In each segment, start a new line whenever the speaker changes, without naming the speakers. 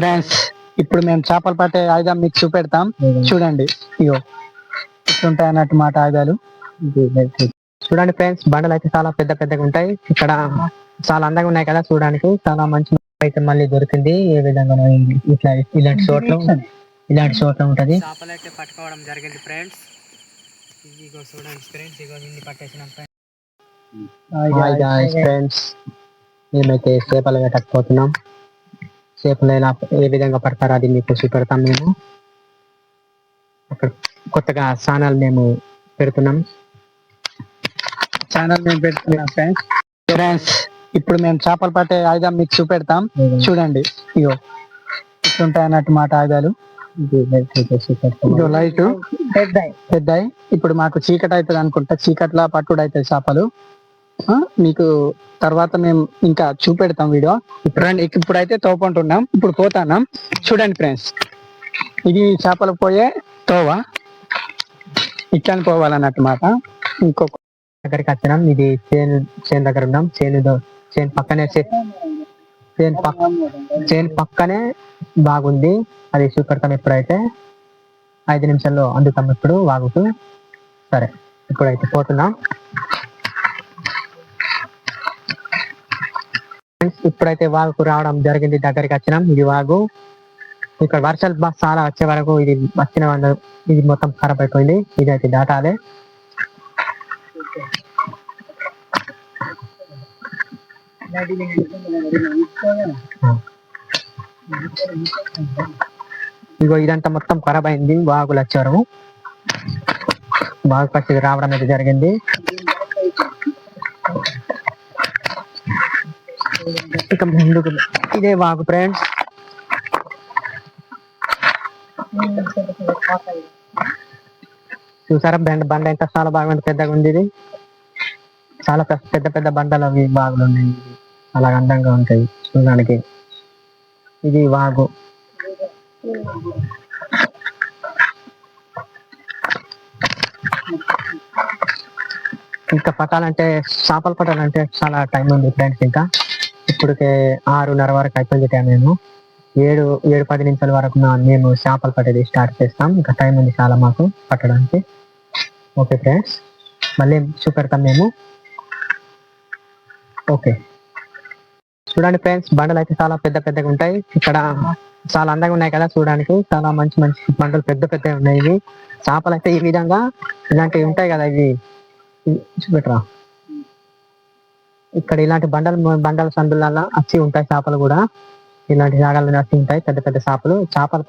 Friends ఇప్పుడు మేము చేపలు పట్టే ఆయుధం మీకు చూపెడతాం చూడండి. ఇగో ఇట్లుంటాయి అన్నట్టు మాట ఆయుధాలు. చూడండి ఫ్రెండ్స్, బండలు అయితే చాలా పెద్ద పెద్దగా ఉంటాయి. ఇక్కడ చాలా అందంగా ఉన్నాయి కదా చూడడానికి. చాలా మంచి అయితే మళ్ళీ దొరికింది. ఏ విధంగా ఇట్లా ఇలాంటి చోట్ల ఉంటది. చేపలు అయితే పట్టుకోవడం జరిగింది ఫ్రెండ్స్. ఇగో చూడండి ఫ్రెండ్స్, ఇగో ఇన్ని పట్టేసినాం ఫ్రెండ్స్. మేమైతే చేపలు వేటకపోతున్నాం. చేపలు ఎలా ఏ విధంగా పడతారో అది మీకు చూపెడతాం. మేము అక్కడ కొత్తగా ఛానల్ మేము పెడుతున్నాం ఫ్రెండ్స్. ఇప్పుడు మేము చేపలు పట్టే ఆయుధం మీకు చూపెడతాం చూడండి. ఇగో ఇట్లుంటాయి అన్నట్టు మాట ఆయుధాలు. ఇగో లైట్ పెద్దయి. ఇప్పుడు మాకు చీకటి అవుతుంది అనుకుంటా, చీకట్లా పట్టుడు అవుతాయి చేపలు. మీకు తర్వాత మేము ఇంకా చూపెడతాం వీడియో. ఇప్పుడైతే తోపంటున్నాం, ఇప్పుడు పోతున్నాం చూడండి ఫ్రెండ్స్. ఇది చేపలు పోయే తోవ, ఇట్లని పోవాలన్నట్టు మాట. ఇంకొక దగ్గరికి వచ్చినాం. ఇది చేను దగ్గర ఉన్నాం. చేను పక్కనే బాగుంది, అది చూపెడతాం. ఎప్పుడైతే 5 నిమిషాల్లో అందుతాం ఇప్పుడు వాగుతూ. సరే ఇప్పుడైతే పోతున్నాం. ఇప్పుడైతే వాగుకు రావడం జరిగింది, దగ్గరికి వచ్చినాం. ఇది వాగు. ఇక్కడ వర్షాలు చాలా వచ్చే వరకు ఇది ఇది మొత్తం ఖరాబ్ అయిపోయింది. ఇది అయితే దాటాలి. ఇగో ఇదంతా మొత్తం ఖరాబ్ అయింది వాగులు వచ్చారు. వాగు పరిస్థితి రావడం అయితే జరిగింది. ఇక ముందుకు ఇదే వాగు ఫ్రెండ్స్. చూసారా బండ ఎంత చాలా బాగా పెద్దగా ఉంది. ఇది చాలా పెద్ద పెద్ద బండలు అవి బాగులు ఉన్నాయి. చాలా అందంగా ఉంటాయి చూడడానికి. ఇది వాగు. ఇంకా చేపలు పట్టాలంటే చాలా టైం ఉంది ఫ్రెండ్స్. ఇంకా ఇప్పటికే 6:30 వరకు అయిపోయింది టైం. మేము 7-10 నిమిషాల వరకు మేము చేపలు పట్టేది స్టార్ట్ చేస్తాం. ఇంకా టైం ఉంది చాలా మాకు పట్టడానికి. ఓకే ఫ్రెండ్స్, మళ్ళీ చూపెడతాం మేము. ఓకే చూడండి ఫ్రెండ్స్, బండలు అయితే చాలా పెద్ద పెద్దగా ఉంటాయి. ఇక్కడ చాలా అందంగా ఉన్నాయి కదా చూడడానికి. చాలా మంచి మంచి బండలు పెద్ద పెద్దగా ఉన్నాయి. ఇవి చేపలు అయితే ఈ విధంగా ఇలాంటివి ఉంటాయి కదా, ఇవి చూపెట్టరా. ఇక్కడ ఇలాంటి బండల సందులలో వచ్చి ఉంటాయి చేపలు కూడా. ఇలాంటి జాగాల్లో వచ్చి ఉంటాయి పెద్ద పెద్ద చేపలు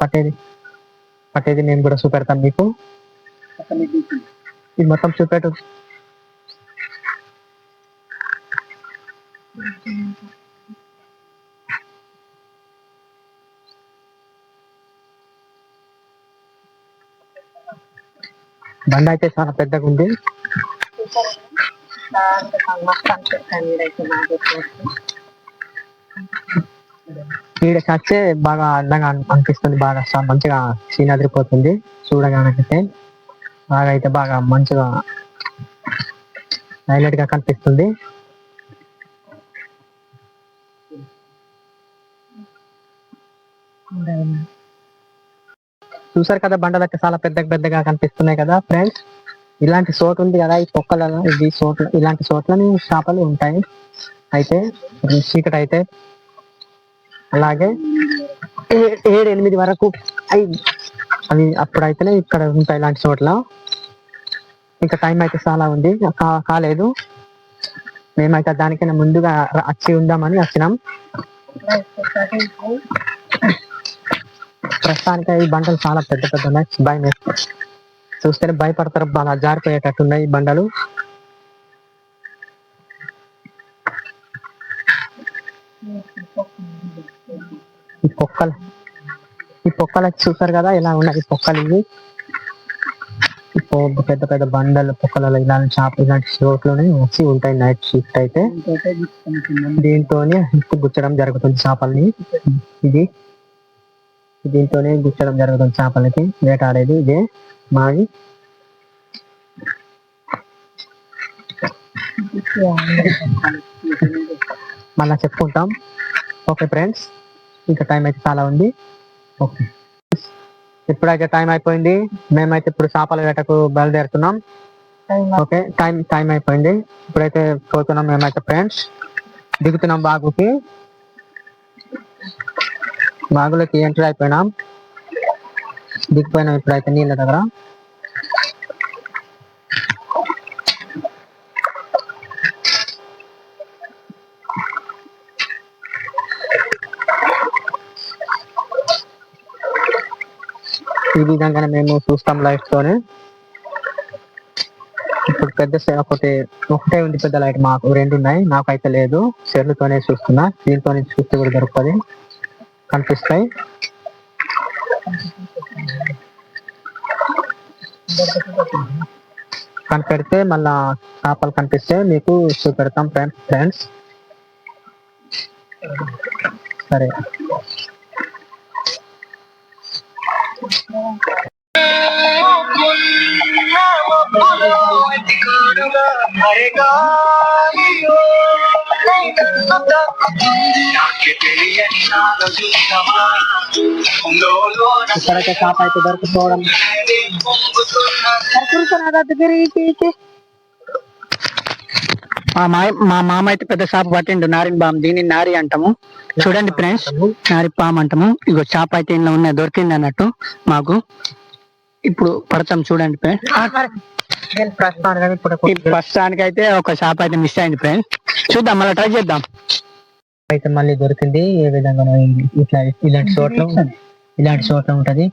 పట్టేది మేము కూడా చూపెడతాం మీకు. ఇది మొత్తం చూపెట్టు. బండ అయితే చాలా పెద్దగా ఉంది. ఈడ చచ్చే బాగా అందంగా అనిపిస్తుంది. బాగా మంచిగా సీన్ అదిరిపోతుంది చూడగానైతే. బాగా అయితే బాగా మంచిగా హైలైట్ గా కనిపిస్తుంది. చూసారు కదా, బండలు అయితే చాలా పెద్దగా కనిపిస్తున్నాయి కదా ఫ్రెండ్స్. ఇలాంటి చోటు ఉంది కదా ఈ పొక్కలలో, ఇలాంటి చోట్లని చేపలు ఉంటాయి. అయితే చీకటి అయితే అలాగే 7-8 వరకు అవి అప్పుడైతేనే ఇక్కడ ఉంటాయి ఇలాంటి చోట్ల. ఇంకా టైం అయితే చాలా ఉంది, కాలేదు. మేమైతే దానికైనా ముందుగా వచ్చి ఉందామని వచ్చినాం. ప్రస్తుతానికి ఈ బండలు చాలా పెద్ద ఉన్నాయి. భయం చూస్తేనే భయపడతారు, బాగా జారిపోయేటట్టున్నాయి ఈ బండలు. ఈ పొక్కలు చూసారు కదా ఎలా ఉన్నాయి పొక్కలు. ఇవి పెద్ద పెద్ద బండలు పొక్కలలో ఇలాంటి చోట్లోనే వచ్చి ఉంటాయి నైట్ షిఫ్ట్ అయితే. దీంతోనే గుచ్చడం జరుగుతుంది చేపల్ని. దీంతోనే గుచ్చడం జరుగుతుంది చేపలకి. వేటాడేది ఇదే మాది. మళ్ళా చెప్పుకుంటాం. ఓకే ఫ్రెండ్స్, ఇంకా టైం అయితే చాలా ఉంది. ఓకే, ఇప్పుడైతే టైం అయిపోయింది. మేమైతే ఇప్పుడు చేపల వేటకు బయలుదేరుతున్నాం. ఓకే, టైం అయిపోయింది. ఇప్పుడైతే పోతున్నాం మేమైతే ఫ్రెండ్స్. దిగుతున్నాం బాగులోకి ఎంటర్ అయిపోయినాం. దిగిపోయినాం ఇప్పుడైతే నీళ్ళ దగ్గర. ఈ విధంగానే మేము చూస్తాం లైట్ తోనే. ఇప్పుడు ఒకటే ఉంది పెద్ద లైట్. మాకు 2 ఉన్నాయి, నాకైతే లేదు. సెల్లుతోనే చూస్తున్నా. దీంతోనే చూస్తే కూడా దొరుకుతుంది, కనిపిస్తాయి. కనిపెడితే మళ్ళా చేపలు కనిపిస్తే మీకు చూపెడతాం ఫ్రెండ్స్. సరే, ఇక్కడైతే చేప అయితే దొరకపోవడం. మా మామ అయితే పెద్ద చేప పట్టిండు, నారిన్ బామ్. దీన్ని నారి అంటాము. చూడండి ఫ్రెండ్స్, నారి పాము అంటాము. ఇగో చేప అయితే ఇంట్లో ఉన్నాయి, దొరికింది అన్నట్టు మాకు. ఇప్పుడు పడతాం చూడండి ఫ్రెండ్స్. ప్రస్తుతానికి అయితే ఒక చేప అయితే మిస్ అయింది ఫ్రెండ్స్. చూద్దాం, మళ్ళీ ట్రై చేద్దాం. అయితే మళ్ళీ దొరికింది. ఏ విధంగా ఇలాంటి చోట్ల ఉంటది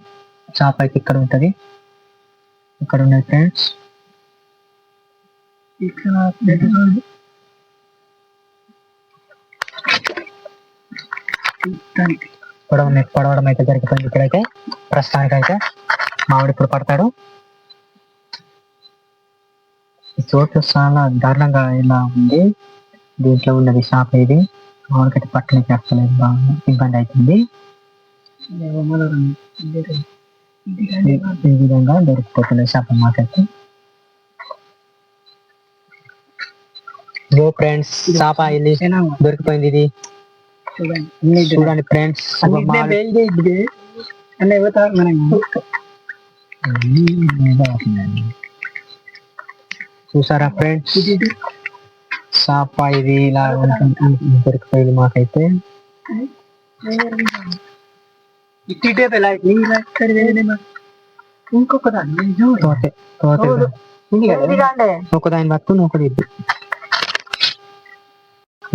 చేప అయితే. ఇక్కడ ఉంటది, ఇక్కడ ఉన్నాయి ఫ్రెండ్స్. పొడవడం అయితే జరిగిపోయింది. ఇక్కడైతే ప్రస్తుతానికి అయితే మామిడి ఇప్పుడు పడతాడు. ఈ చోటు చాలా దారుణంగా ఇలా ఉంది. దీంట్లో ఉన్నది చేప. ఇది మామిడికైతే పట్టణం చేస్తలేదు, బాగా ఇబ్బంది అవుతుంది. ఈ విధంగా దొరికిపోతున్నాయి చేప మాకైతే. ఫ్రెండ్స్, చేప ఇది దొరికిపోయింది. ఇది చూడండి ఫ్రెండ్స్. చూసారా ఫ్రెండ్స్, చేప ఇది ఇలా దొరికిపోయింది మాకైతే. ఒకదాన్ని పట్టుకుని ఒకటి.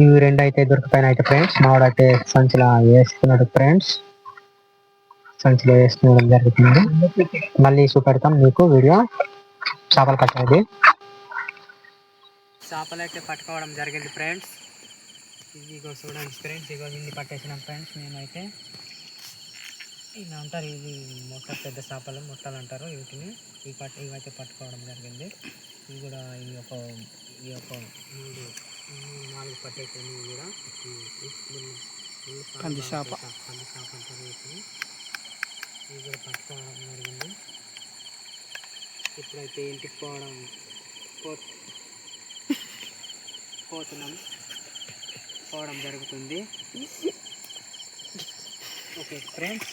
ఇవి 2 అయితే దొరికిపోయినాయి అయితే ఫ్రెండ్స్. మావాడు అయితే సంచిలో వేస్తున్నాడు ఫ్రెండ్స్. సంచిలో వేసుకోవడం జరుగుతుంది. మళ్ళీ చూపెడతాం మీకు వీడియో. చేపలు పట్టేది, చేపలు అయితే పట్టుకోవడం జరిగింది ఫ్రెండ్స్. ఇదిగో చూడండి ఫ్రెండ్స్, ఇగో ఇన్ని పట్టేసినాం ఫ్రెండ్స్. మేమైతే ఇలా అంటారు, ఇవి పెద్ద చేపలు మొట్టలు అంటారు వీటిని. ఇవైతే పట్టుకోవడం జరిగింది. ఇవి కూడా ఈ యొక్క 4 పట్టేసాను. ఇవి కూడా కంది చేప అంటారు వీటిని. ఇవి కూడా పట్టుకోవడం జరిగింది. ఇప్పుడైతే ఇంటికి పోవడం జరుగుతుంది. Okay friends.